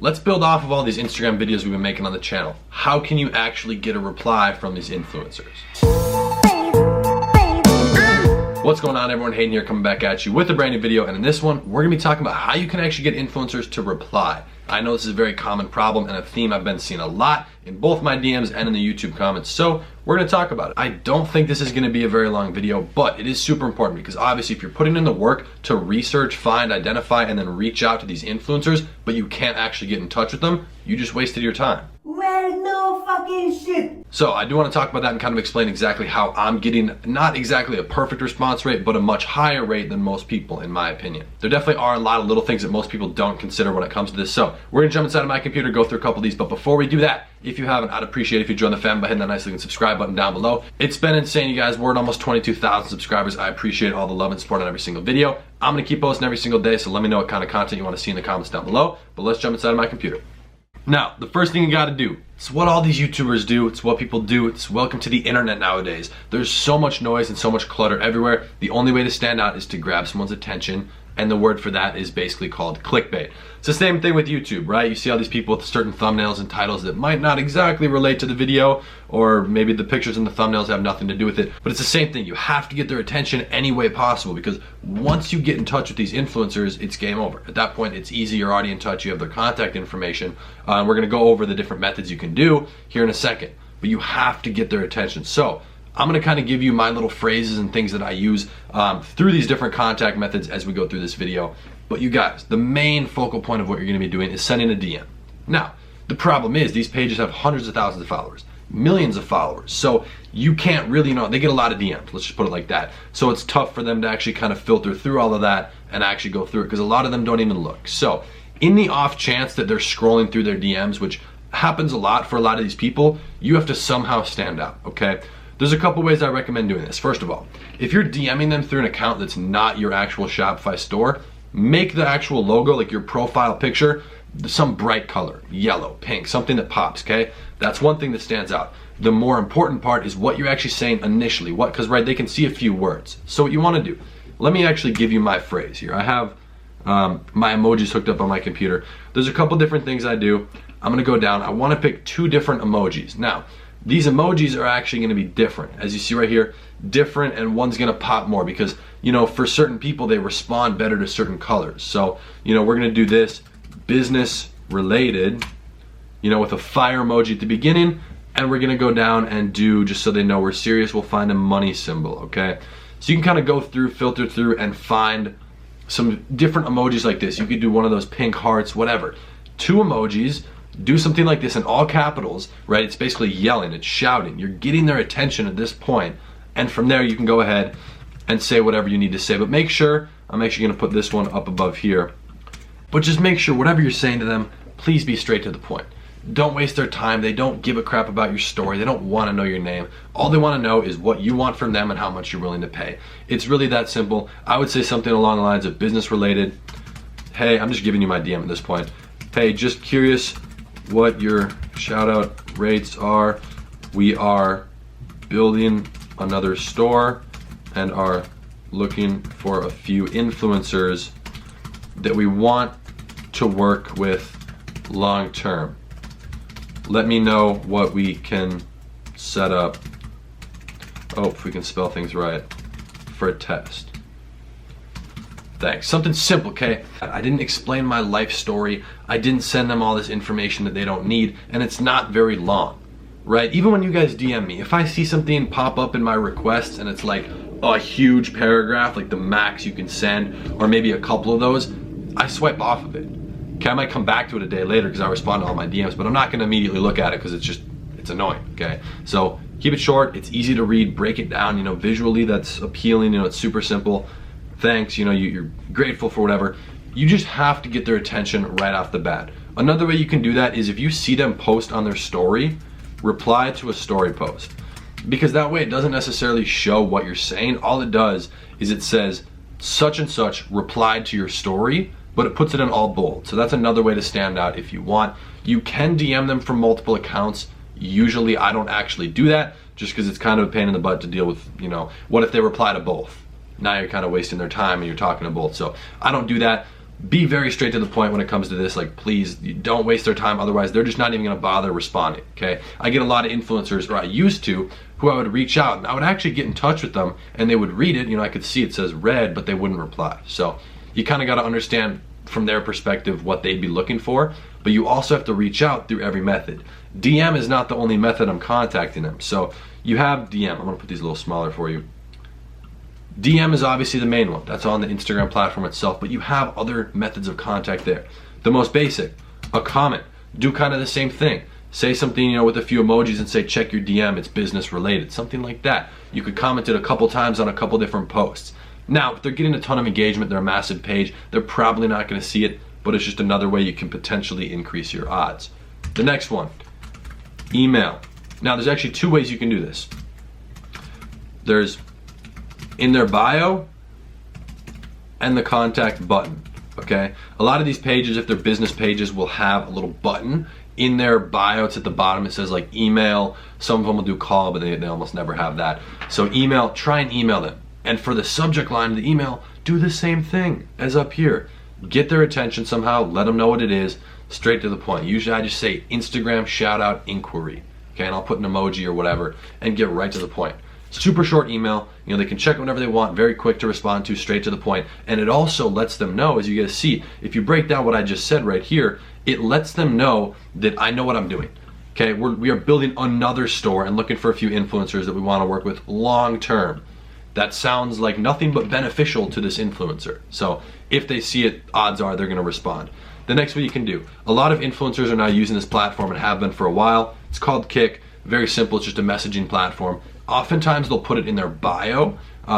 let's build off of all these Instagram videos we've been making on the channel. How can you actually get a reply from these influencers? What's going on, everyone? Hayden here, coming back at you with a brand new video, and in this one we're gonna be talking about how you can actually get influencers to reply. I know this is a very common problem and a theme I've been seeing a lot in both my DMs and in the YouTube comments, so we're gonna talk about it. I don't think this is gonna be a very long video, but it is super important because obviously if you're putting in the work to research, find, identify, and then reach out to these influencers, but you can't actually get in touch with them, you just wasted your time. Well, no fucking shit. So I do want to talk about that and kind of explain exactly how I'm getting not exactly a perfect response rate, but a much higher rate than most people, in my opinion. There definitely are a lot of little things that most people don't consider when it comes to this. So we're gonna jump inside of my computer, go through a couple of these, but before we do that, if you haven't, I'd appreciate if you join the fam by hitting that nice looking subscribe button down below. It's been insane, you guys. We're at almost 22,000 subscribers. I appreciate all the love and support on every single video. I'm gonna keep posting every single day, so let me know what kind of content you want to see in the comments down below. But let's jump inside of my computer. Now, the first thing you gotta do, it's what all these YouTubers do, it's what people do, it's welcome to the internet nowadays. There's so much noise and so much clutter everywhere. The only way to stand out is to grab someone's attention, and the word for that is basically called clickbait. It's the same thing with YouTube, right? You see all these people with certain thumbnails and titles that might not exactly relate to the video, or maybe the pictures and the thumbnails have nothing to do with it, but it's the same thing. You have to get their attention any way possible, because once you get in touch with these influencers, it's game over. At that point, it's easy, you're already in touch, you have their contact information. We're gonna go over the different methods you can do here in a second, but you have to get their attention. So I'm gonna kind of give you my little phrases and things that I use through these different contact methods as we go through this video. But you guys, the main focal point of what you're gonna be doing is sending a DM. Now, the problem is these pages have hundreds of thousands of followers, millions of followers. So you can't really, they get a lot of DMs, let's just put it like that. So it's tough for them to actually kind of filter through all of that and actually go through it, because a lot of them don't even look. So in the off chance that they're scrolling through their DMs, which happens a lot for a lot of these people, you have to somehow stand out, okay? There's a couple ways I recommend doing this. First of all, if you're DMing them through an account that's not your actual Shopify store, make the actual logo, like your profile picture, some bright color, yellow, pink, something that pops, okay? That's one thing that stands out. The more important part is what you're actually saying initially. Because right, they can see a few words. So what you wanna do, let me actually give you my phrase here. I have my emojis hooked up on my computer. There's a couple different things I do. I'm gonna go down, I wanna pick 2 different emojis. Now, these emojis are actually gonna be different. As you see right here, different, and one's gonna pop more because, for certain people, they respond better to certain colors. So, we're gonna do this business related, with a fire emoji at the beginning, and we're gonna go down and do, just so they know we're serious, we'll find a money symbol, okay? So you can kind of go through, filter through, and find some different emojis like this. You could do one of those pink hearts, whatever. 2 emojis, do something like this in all capitals, right? It's basically yelling, it's shouting. You're getting their attention at this point, and from there you can go ahead and say whatever you need to say. But make sure, I'm actually gonna put this one up above here, but just make sure whatever you're saying to them, please be straight to the point. Don't waste their time. They don't give a crap about your story. They don't wanna know your name. All they wanna know is what you want from them and how much you're willing to pay. It's really that simple. I would say something along the lines of business related. Hey, I'm just giving you my DM at this point. Hey, just curious what your shout out rates are. We are building another store and are looking for a few influencers that we want to work with long term. Let me know what we can set up. Oh, if we can spell things right, for a test. Thanks. Something simple, okay? I didn't explain my life story. I didn't send them all this information that they don't need, and it's not very long, right? Even when you guys DM me, if I see something pop up in my requests and it's like a huge paragraph, like the max you can send, or maybe a couple of those, I swipe off of it. Okay, I might come back to it a day later because I respond to all my DMs, but I'm not gonna immediately look at it because it's annoying, okay? So keep it short, it's easy to read, break it down, visually that's appealing, it's super simple. Thanks, you're grateful for whatever. You just have to get their attention right off the bat. Another way you can do that is if you see them post on their story, reply to a story post. Because that way it doesn't necessarily show what you're saying. All it does is it says such and such replied to your story, but it puts it in all bold. So that's another way to stand out if you want. You can DM them from multiple accounts. Usually I don't actually do that just because it's kind of a pain in the butt to deal with, what if they reply to both? Now you're kind of wasting their time and you're talking to both. So I don't do that. be very straight to the point when it comes to this. Like, please, you don't waste their time, otherwise they're just not even gonna bother responding, okay? I get a lot of influencers, or I used to, who I would reach out and I would actually get in touch with them and they would read it, I could see it says read, but they wouldn't reply. So you kind of got to understand from their perspective what they'd be looking for, but you also have to reach out through every method. DM is not the only method I'm contacting them. So you have DM, I'm gonna put these a little smaller for you. DM is obviously the main one. That's on the Instagram platform itself, but you have other methods of contact there. The most basic, a comment. Do kind of the same thing. Say something, with a few emojis and say, check your DM, it's business related, something like that. You could comment it a couple times on a couple different posts. Now, if they're getting a ton of engagement, they're a massive page, they're probably not gonna see it, but it's just another way you can potentially increase your odds. The next one, email. Now, there's actually two ways you can do this. There's in their bio and the contact button, okay? A lot of these pages, if they're business pages, will have a little button in their bio. It's at the bottom, it says like email. Some of them will do call, but they almost never have that. So email, try and email them. And for the subject line of the email, do the same thing as up here. Get their attention somehow, let them know what it is, straight to the point. Usually I just say Instagram shout out inquiry, okay? And I'll put an emoji or whatever and get right to the point. Super short email, they can check whenever they want, very quick to respond to, straight to the point. And it also lets them know, as you guys see, if you break down what I just said right here, it lets them know that I know what I'm doing. Okay, we are building another store and looking for a few influencers that we want to work with long term. That sounds like nothing but beneficial to this influencer. So if they see it, odds are they're going to respond. The next way you can do, a lot of influencers are now using this platform and have been for a while. It's called Kick. Very simple, it's just a messaging platform. Oftentimes they'll put it in their bio.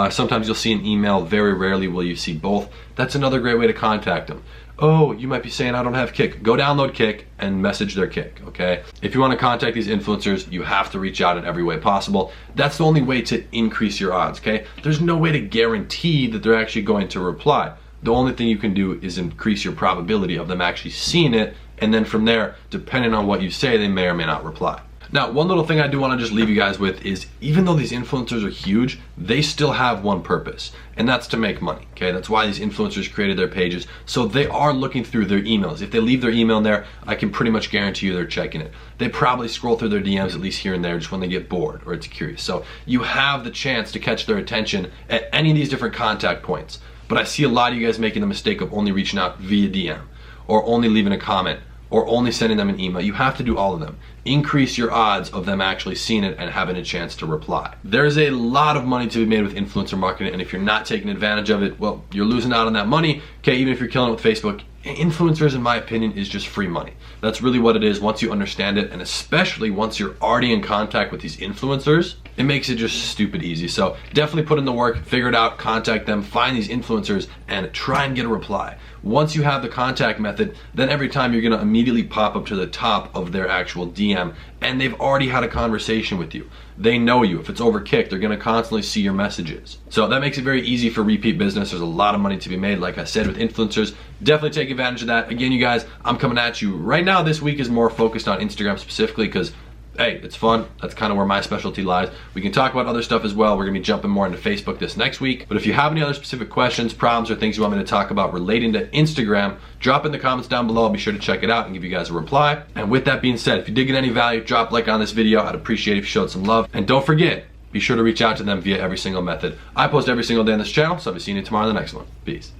Sometimes you'll see an email, very rarely will you see both. That's another great way to contact them. Oh, you might be saying I don't have Kick. Go download Kick and message their Kick, okay? If you want to contact these influencers, you have to reach out in every way possible. That's the only way to increase your odds, okay? There's no way to guarantee that they're actually going to reply. The only thing you can do is increase your probability of them actually seeing it, and then from there, depending on what you say, they may or may not reply. Now, one little thing I do want to just leave you guys with is, even though these influencers are huge, they still have one purpose, and that's to make money, okay? That's why these influencers created their pages. So they are looking through their emails. If they leave their email in there, I can pretty much guarantee you they're checking it. They probably scroll through their DMs at least here and there just when they get bored or it's curious. So you have the chance to catch their attention at any of these different contact points. But I see a lot of you guys making the mistake of only reaching out via DM, or only leaving a comment, or only sending them an email. You have to do all of them. Increase your odds of them actually seeing it and having a chance to reply. There's a lot of money to be made with influencer marketing, and if you're not taking advantage of it, well, you're losing out on that money. Okay, even if you're killing it with Facebook, influencers, in my opinion, is just free money. That's really what it is once you understand it, and especially once you're already in contact with these influencers, it makes it just stupid easy. So definitely put in the work, figure it out, contact them, find these influencers, and try and get a reply. Once you have the contact method, then every time you're gonna immediately pop up to the top of their actual DM, and they've already had a conversation with you. They know you. If it's over Kick, they're gonna constantly see your messages. So that makes it very easy for repeat business. There's a lot of money to be made, like I said, with influencers. Definitely take advantage of that. Again, you guys, I'm coming at you right now. This week is more focused on Instagram specifically because, hey, it's fun. That's kind of where my specialty lies. We can talk about other stuff as well. We're gonna be jumping more into Facebook this next week. But if you have any other specific questions, problems, or things you want me to talk about relating to Instagram, drop in the comments down below. I'll be sure to check it out and give you guys a reply. And with that being said, if you did get any value, drop a like on this video. I'd appreciate it if you showed some love. And don't forget, be sure to reach out to them via every single method. I post every single day on this channel, so I'll be seeing you tomorrow in the next one. Peace.